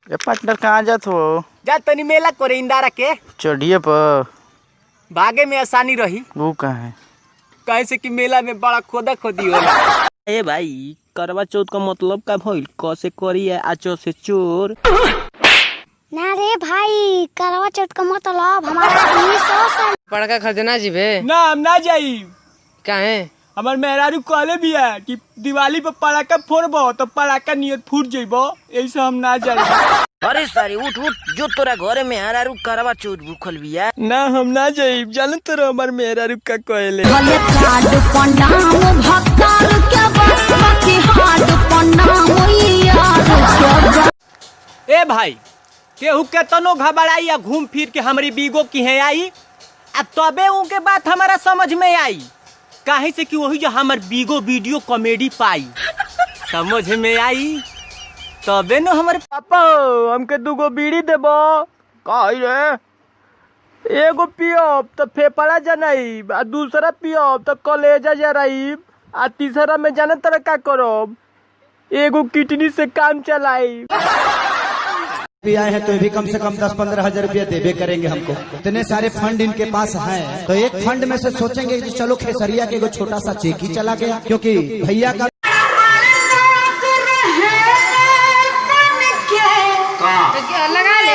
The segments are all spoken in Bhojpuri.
ये पार्टनर कहाँ जात हो? जा तनी मेला करे इंदारा के चढ़िए पर भागे में आसानी रही। वो कहाँ है? कहे से कि मेला में बड़ा खोदा खोदी होला। ए भाई करवा चौथ का मतलब का भइल? क से करी है, आचो से चोर। ना रे भाई, करवा चौथ का मतलब हमारा 1900 साल पड़का खरीदना जीवे ना हम ना जाई। काहे? हमार मेहरारू कहले भी है कि दिवाली पर पटाखा फोड़बो तो पटाखा नियत फूट जइबो, ऐसे हम ना जाई। अरे सारी उठ उठ, जो तोरा घरे में हरारू करवा चौथ भूखल बिया। ना हम ना जाई, जान तो हमार मेहरारू का कहले। ए भाई केहू के तनो घबराई या घूम फिर के हमारी बीगो की है आई, अब तबे उनके बात हमारा समझ में आई। काहे से कि वही जो हमार बीगो वीडियो कॉमेडी पाई समझ में आई, तबे न हमारे पापा हमके दूगो बीड़ी देबो। काहे रे? एगो पियब तो फेफड़ा जनाइब, आ दूसरा पियब तो कलेजा जराइब, आ तीसरा में जाने तरह का करब, एगो किडनी से काम चलाइब। आए हैं तो भी कम से कम 10-15 हजार रुपया देवे करेंगे हमको। इतने सारे फंड इनके पास हैं, तो एक फंड में से सोचेंगे कि चलो खेसरिया के एगो छोटा सा चेक ही चला गया, क्योंकि भैया का लगा ले।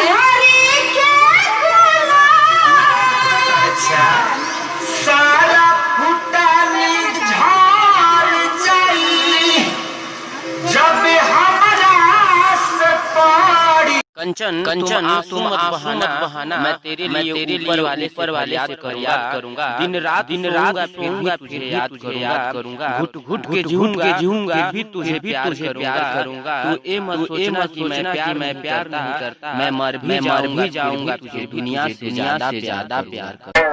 कंचन कंचन तुम मत बहाना, मैं तेरे लिए ऊपर वाले याद करूंगा, दिन रात सोऊंगा तुझे याद करूंगा, घुट घुट के जीऊंगा भी तुझे प्यार करूंगा। तू ये मत सोचना कि मैं प्यार नहीं करता, मैं मर भी जाऊंगा तुझे दुनिया से ज्यादा प्यार करूंगा।